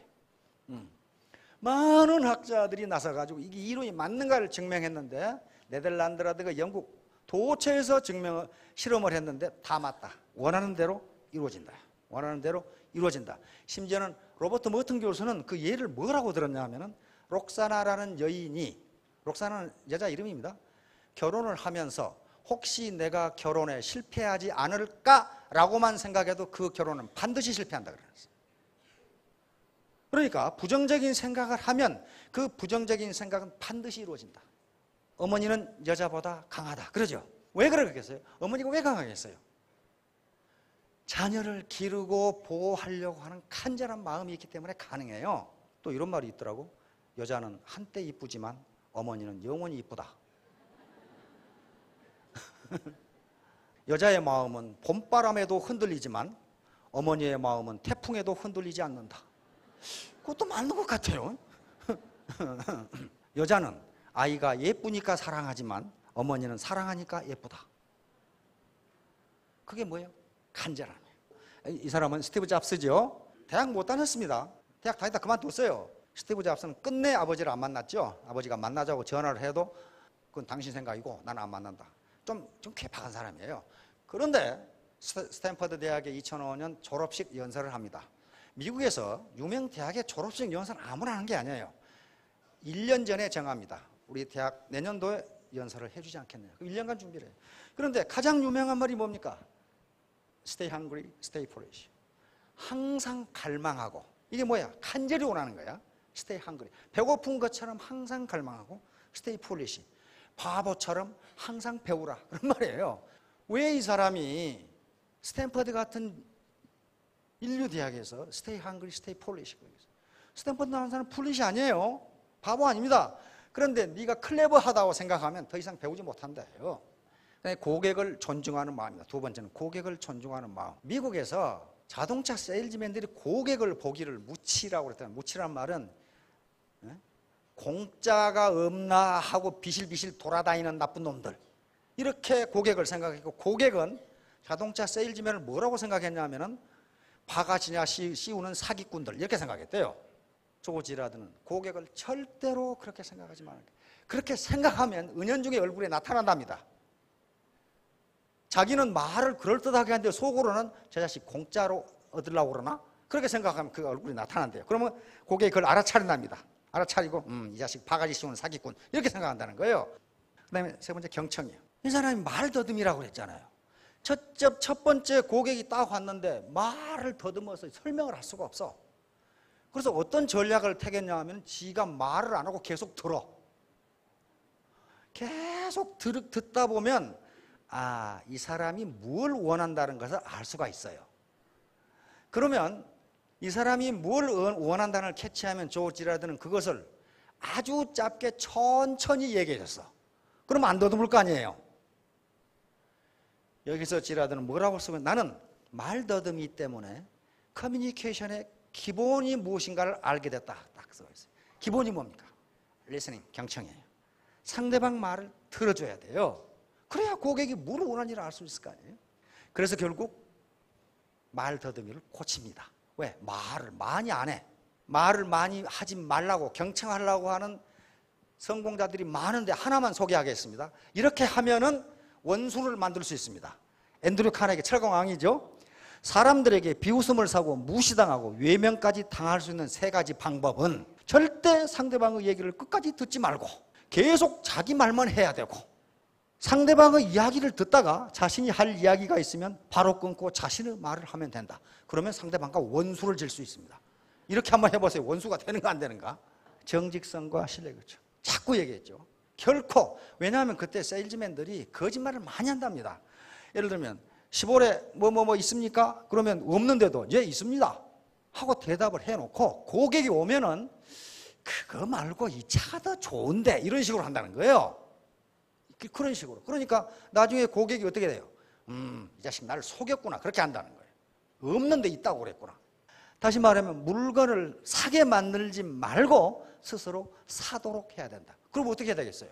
많은 학자들이 나서가지고 이게 이론이 맞는가를 증명했는데 네덜란드라든가 영국 도처에서 실험을 했는데 다 맞다. 원하는 대로 이루어진다. 원하는 대로 이루어진다. 심지어는 로버트 머튼 교수는 그 예를 뭐라고 들었냐 하면은 록사나라는 여인이, 록사나는 여자 이름입니다. 결혼을 하면서 혹시 내가 결혼에 실패하지 않을까라고만 생각해도 그 결혼은 반드시 실패한다 그랬어요. 그러니까 부정적인 생각을 하면 그 부정적인 생각은 반드시 이루어진다. 어머니는 여자보다 강하다. 그러죠? 왜 그러겠어요? 어머니가 왜 강하겠어요? 자녀를 기르고 보호하려고 하는 간절한 마음이 있기 때문에 가능해요. 또 이런 말이 있더라고. 여자는 한때 이쁘지만 어머니는 영원히 이쁘다. 여자의 마음은 봄바람에도 흔들리지만 어머니의 마음은 태풍에도 흔들리지 않는다. 그것도 맞는 것 같아요. 여자는 아이가 예쁘니까 사랑하지만 어머니는 사랑하니까 예쁘다. 그게 뭐예요? 간절함이에요. 이 사람은 스티브 잡스죠. 대학 못 다녔습니다. 대학 다니다 그만뒀어요. 스티브 잡스는 끝내 아버지를 안 만났죠. 아버지가 만나자고 전화를 해도 그건 당신 생각이고 나는 안 만난다. 좀 괴팍한 사람이에요. 그런데 스탠퍼드 대학의 2005년 졸업식 연설을 합니다. 미국에서 유명 대학의 졸업식 연설은 아무나 하는 게 아니에요. 1년 전에 정합니다. 우리 대학 내년도에 연설을 해주지 않겠네요. 1년간 준비를 해요. 그런데 가장 유명한 말이 뭡니까? Stay hungry, stay foolish. 항상 갈망하고, 이게 뭐야? 간절히 원하는 거야. Stay hungry. 배고픈 것처럼 항상 갈망하고, stay foolish. 바보처럼 항상 배우라. 그런 말이에요. 왜 이 사람이 스탠퍼드 같은 인류 대학에서 stay hungry, stay foolish. 스탠퍼드 나온 사람은 foolish 아니에요. 바보 아닙니다. 그런데 네가 클레버하다고 생각하면 더 이상 배우지 못한다요. 고객을 존중하는 마음입니다. 두 번째는 고객을 존중하는 마음. 미국에서 자동차 세일즈맨들이 고객을 보기를 무치라고 그랬잖아요. 무치란 말은 공짜가 없나 하고 비실비실 돌아다니는 나쁜 놈들, 이렇게 고객을 생각했고, 고객은 자동차 세일즈맨을 뭐라고 생각했냐면은 바가지냐 씌우는 사기꾼들, 이렇게 생각했대요. 조지라드는 고객을 절대로 그렇게 생각하지 말아요. 그렇게 생각하면 은연중에 얼굴에 나타난답니다. 자기는 말을 그럴듯하게 하는데 속으로는 저 자식 공짜로 얻으려고 그러나? 그렇게 생각하면 그 얼굴이 나타난대요. 그러면 고객이 그걸 알아차린답니다. 알아차리고 이 자식 바가지 씌우는 사기꾼 이렇게 생각한다는 거예요. 그 다음에 세 번째 경청이에요. 이 사람이 말더듬이라고 그랬잖아요. 첫 번째 고객이 딱 왔는데 말을 더듬어서 설명을 할 수가 없어. 그래서 어떤 전략을 택했냐 하면 지가 말을 안 하고 계속 들어. 계속 듣다 보면 이 사람이 뭘 원한다는 것을 알 수가 있어요. 그러면 이 사람이 뭘 원한다는 걸 캐치하면 조 지라드는 그것을 아주 짧게 천천히 얘기해 줬어. 그러면 안 더듬을 거 아니에요. 여기서 지라드는 뭐라고 쓰면 나는 말더듬이 때문에 커뮤니케이션의 기본이 무엇인가를 알게 됐다. 딱 써 있어요. 기본이 뭡니까? 리스닝, 경청이에요. 상대방 말을 들어줘야 돼요. 그래야 고객이 뭘 원하는지를 알 수 있을 거 아니에요. 그래서 결국 말더듬이를 고칩니다. 왜? 말을 많이 안 해. 말을 많이 하지 말라고 경청하려고 하는 성공자들이 많은데 하나만 소개하겠습니다. 이렇게 하면은 원수를 만들 수 있습니다. 앤드류 카네기 철강왕이죠. 사람들에게 비웃음을 사고 무시당하고 외면까지 당할 수 있는 세 가지 방법은 절대 상대방의 얘기를 끝까지 듣지 말고 계속 자기 말만 해야 되고 상대방의 이야기를 듣다가 자신이 할 이야기가 있으면 바로 끊고 자신의 말을 하면 된다. 그러면 상대방과 원수를 질 수 있습니다. 이렇게 한번 해보세요. 원수가 되는가 안 되는가? 정직성과 신뢰, 그렇죠. 자꾸 얘기했죠. 결코, 왜냐하면 그때 세일즈맨들이 거짓말을 많이 한답니다. 예를 들면 10월에 뭐 있습니까? 그러면 없는데도 예 있습니다 하고 대답을 해놓고 고객이 오면은 그거 말고 이 차가 더 좋은데 이런 식으로 한다는 거예요. 그런 식으로. 그러니까 나중에 고객이 어떻게 돼요? 이 자식 나를 속였구나 그렇게 한다는 거예요. 없는데 있다고 그랬구나. 다시 말하면 물건을 사게 만들지 말고 스스로 사도록 해야 된다. 그럼 어떻게 해야 되겠어요?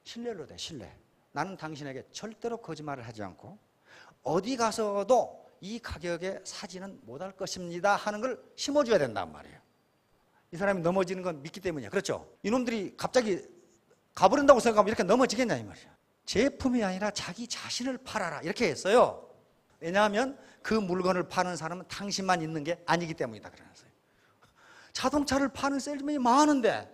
신뢰로 돼. 신뢰. 나는 당신에게 절대로 거짓말을 하지 않고 어디 가서도 이 가격에 사지는 못할 것입니다 하는 걸 심어줘야 된단 말이에요. 이 사람이 넘어지는 건 믿기 때문이야. 그렇죠? 이놈들이 갑자기 가버린다고 생각하면 이렇게 넘어지겠냐 이 말이야. 제품이 아니라 자기 자신을 팔아라 이렇게 했어요. 왜냐하면 그 물건을 파는 사람은 당신만 있는 게 아니기 때문이다 그러면서요. 자동차를 파는 세일즈맨이 많은데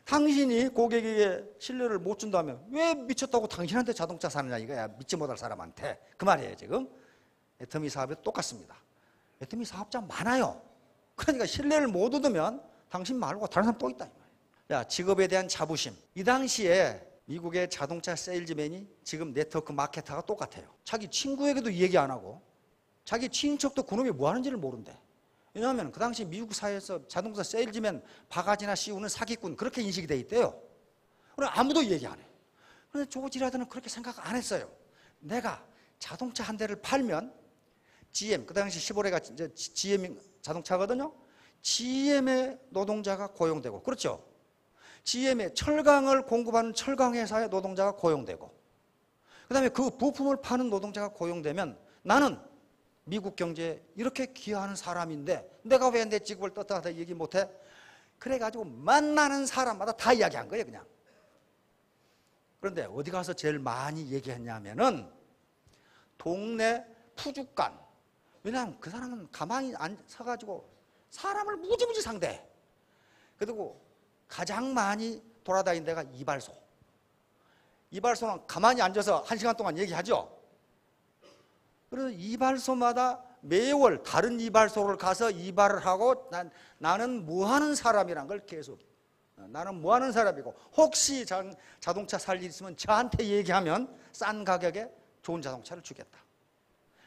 당신이 고객에게 신뢰를 못 준다면 왜 미쳤다고 당신한테 자동차 사느냐 이거야. 믿지 못할 사람한테. 그 말이에요 지금. 애터미 사업에 똑같습니다. 애터미 사업자 많아요. 그러니까 신뢰를 못 얻으면 당신 말고 다른 사람 또 있다 이 말이에요. 야, 직업에 대한 자부심. 이 당시에 미국의 자동차 세일즈맨이 지금 네트워크 마케터가 똑같아요. 자기 친구에게도 얘기 안 하고 자기 친인척도 그놈이 뭐 하는지를 모른대. 왜냐하면 그 당시 미국 사회에서 자동차 세일즈맨 바가지나 씌우는 사기꾼 그렇게 인식이 돼 있대요. 그럼 아무도 얘기 안 해. 그런데 조 지라드는 그렇게 생각 안 했어요. 내가 자동차 한 대를 팔면 GM, 그 당시 15레가 이제 GM 자동차거든요. GM의 노동자가 고용되고, 그렇죠? GM의 철강을 공급하는 철강회사의 노동자가 고용되고, 그 다음에 그 부품을 파는 노동자가 고용되면 나는 미국 경제에 이렇게 기여하는 사람인데 내가 왜 내 직업을 떳떳하게 얘기 못해? 그래가지고 만나는 사람마다 다 이야기한 거예요 그냥. 그런데 어디 가서 제일 많이 얘기했냐면은 동네 푸주간. 왜냐하면 그 사람은 가만히 서가지고 사람을 무지무지 상대해. 그리고 가장 많이 돌아다닌 데가 이발소. 이발소는 가만히 앉아서 1시간 동안 얘기하죠. 그래서 이발소마다 매월 다른 이발소를 가서 이발을 하고 나는 뭐 하는 사람이란 걸 계속, 나는 뭐 하는 사람이고 혹시 자동차 살 일 있으면 저한테 얘기하면 싼 가격에 좋은 자동차를 주겠다.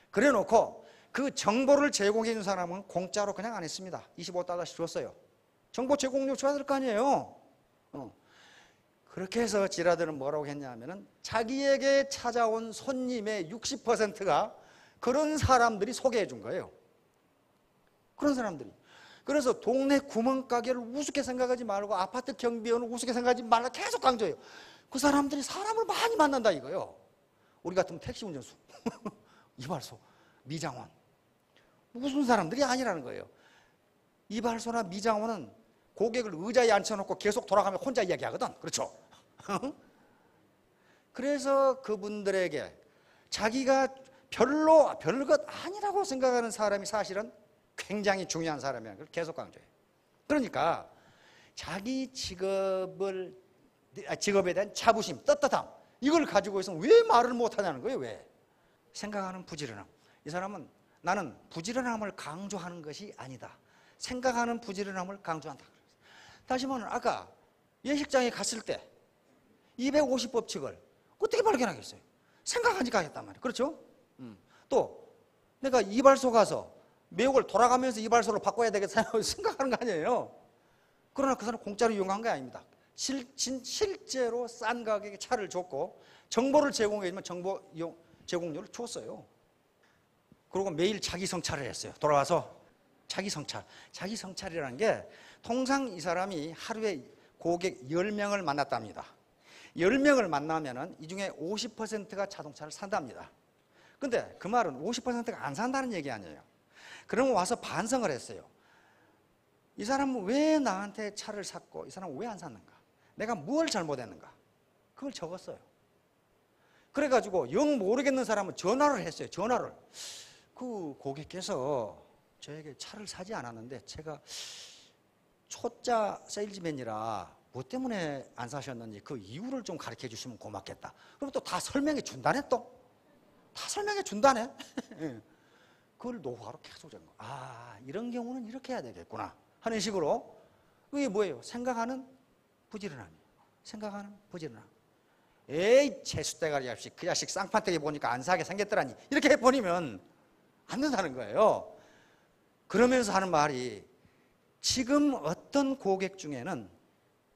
그래 놓고 그 정보를 제공해 준 사람은 공짜로 그냥 안 했습니다. 25달러씩 줬어요. 정보 제공료 줘야 될 거 아니에요. 그렇게 해서 지라드는 뭐라고 했냐면은 자기에게 찾아온 손님의 60%가 그런 사람들이 소개해 준 거예요. 그런 사람들이. 그래서 동네 구멍가게를 우습게 생각하지 말고 아파트 경비원을 우습게 생각하지 말라 계속 강조해요. 그 사람들이 사람을 많이 만난다 이거예요. 우리 같으면 택시 운전수, 이발소, 미장원. 무슨 사람들이 아니라는 거예요. 이발소나 미장원은 고객을 의자에 앉혀놓고 계속 돌아가며 혼자 이야기하거든. 그렇죠? 그래서 그분들에게 자기가 별것 아니라고 생각하는 사람이 사실은 굉장히 중요한 사람이라는 걸 계속 강조해요. 그러니까 자기 직업에 대한 자부심, 떳떳함, 이걸 가지고 있으면 왜 말을 못하냐는 거예요. 왜? 생각하는 부지런함. 이 사람은 나는 부지런함을 강조하는 것이 아니다. 생각하는 부지런함을 강조한다. 다시 말하면 아까 예식장에 갔을 때 250법칙을 어떻게 발견하겠어요? 생각하니까 하겠단 말이에요. 그렇죠? 또 내가 이발소 가서 매혹을 돌아가면서 이발소로 바꿔야 되겠다 생각하는 거 아니에요. 그러나 그 사람 공짜로 이용한 게 아닙니다. 실제로 싼 가격에 차를 줬고 정보를 제공해주면 정보 제공료를 줬어요. 그리고 매일 자기 성찰을 했어요. 돌아와서 자기 성찰이라는 게 통상 이 사람이 하루에 고객 10명을 만났답니다. 10명을 만나면은 이 중에 50%가 자동차를 산답니다. 근데 그 말은 50%가 안 산다는 얘기 아니에요. 그러면 와서 반성을 했어요. 이 사람은 왜 나한테 차를 샀고 이 사람은 왜 안 샀는가? 내가 뭘 잘못했는가? 그걸 적었어요. 그래가지고 영 모르겠는 사람은 전화를 했어요. 전화를. 그 고객께서 저에게 차를 사지 않았는데 제가 초짜 세일즈맨이라 뭐 때문에 안 사셨는지 그 이유를 좀 가르쳐 주시면 고맙겠다. 그럼 또 다 설명해 준다네 또. 다 설명해 준다네. 그걸 노하우로 계속 적은 거. 아, 이런 경우는 이렇게 해야 되겠구나 하는 식으로. 그게 뭐예요? 생각하는 부지런함이에요. 생각하는 부지런함. 에이 채수대가리 자식, 그 자식 쌍판대기 보니까 안 사게 생겼더라니 이렇게 해버리면 안 된다는 거예요. 그러면서 하는 말이 지금 어떤 고객 중에는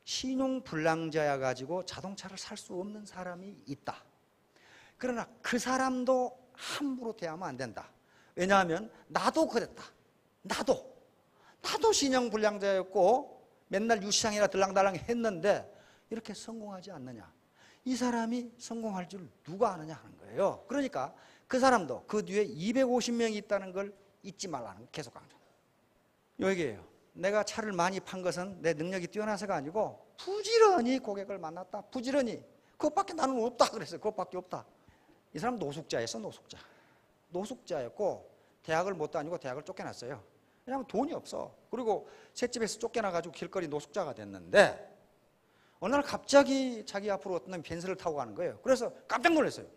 신용불량자야 가지고 자동차를 살 수 없는 사람이 있다. 그러나 그 사람도 함부로 대하면 안 된다. 왜냐하면 나도 그랬다. 나도 신용불량자였고 맨날 유시장이나 들랑달랑 했는데 이렇게 성공하지 않느냐. 이 사람이 성공할 줄 누가 아느냐 하는 거예요. 그러니까 그 사람도 그 뒤에 250명이 있다는 걸 잊지 말라는 거 계속 강조합니다. 요 얘기예요. 내가 차를 많이 판 것은 내 능력이 뛰어나서가 아니고 부지런히 고객을 만났다. 부지런히. 그것밖에 나는 없다 그랬어요. 그것밖에 없다. 이 사람 노숙자였어. 노숙자였고 대학을 못 다니고 대학을 쫓겨났어요. 왜냐하면 돈이 없어. 그리고 셋집에서 쫓겨나가지고 길거리 노숙자가 됐는데 어느 날 갑자기 자기 앞으로 어떤 놈이 벤츠를 타고 가는 거예요. 그래서 깜짝 놀랐어요.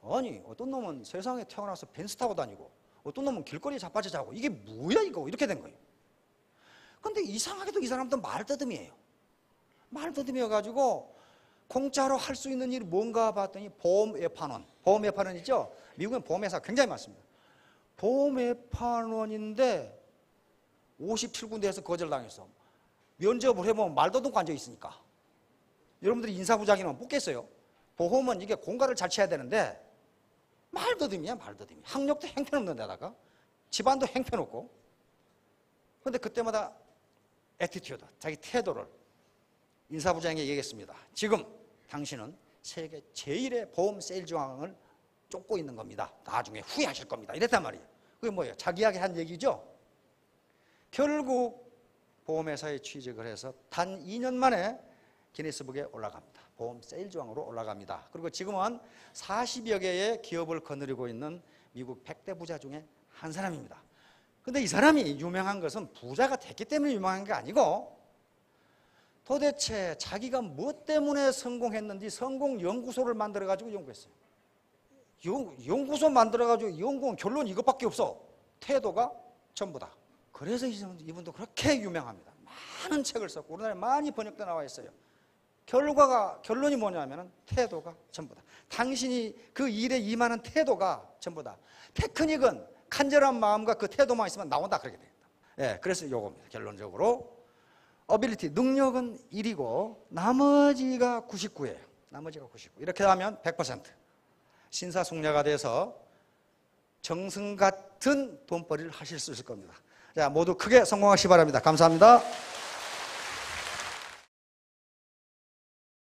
아니 어떤 놈은 세상에 태어나서 벤츠 타고 다니고 어떤 놈은 길거리에 자빠져 자고 이게 뭐야 이거 이렇게 된 거예요. 근데 이상하게도 이 사람도 말더듬이에요. 말더듬이어가지고 공짜로 할 수 있는 일이 뭔가 봤더니 보험 외판원. 보험 외판원 있죠? 미국엔 보험회사 굉장히 많습니다. 보험 외판원인데 57군데에서 거절당했어. 면접을 해보면 말더듬고 앉아있으니까. 여러분들이 인사부장이면 뽑겠어요. 보험은 이게 공갈을 잘 쳐야 되는데 말더듬이야. 학력도 형편없는 데다가 집안도 형편없고. 그런데 그때마다 애티튜드, 자기 태도를 인사부장에게 얘기했습니다. 지금 당신은 세계 제일의 보험 세일즈왕을 쫓고 있는 겁니다. 나중에 후회하실 겁니다. 이랬단 말이에요. 그게 뭐예요? 자기에게 한 얘기죠. 결국 보험회사에 취직을 해서 단 2년 만에 기네스북에 올라갑니다. 보험 세일즈왕으로 올라갑니다. 그리고 지금은 40여 개의 기업을 거느리고 있는 미국 100대 부자 중에 한 사람입니다. 근데 이 사람이 유명한 것은 부자가 됐기 때문에 유명한 게 아니고 도대체 자기가 뭐 때문에 성공했는지 성공 연구소를 만들어 가지고 연구했어요. 연구소 만들어 가지고 연구한 결론이 이것밖에 없어. 태도가 전부다. 그래서 이분도 그렇게 유명합니다. 많은 책을 썼고 우리나라에 많이 번역돼 나와 있어요. 결론이 뭐냐면 태도가 전부다. 당신이 그 일에 임하는 태도가 전부다. 테크닉은 간절한 마음과 그 태도만 있으면 나온다 그렇게 됩니다. 예, 그래서 요겁니다. 결론적으로 어빌리티, 능력은 1이고 나머지가 99예요. 나머지가 99. 이렇게 하면 100%. 신사숙녀가 돼서 정승 같은 돈벌이를 하실 수 있을 겁니다. 자, 모두 크게 성공하시기 바랍니다. 감사합니다.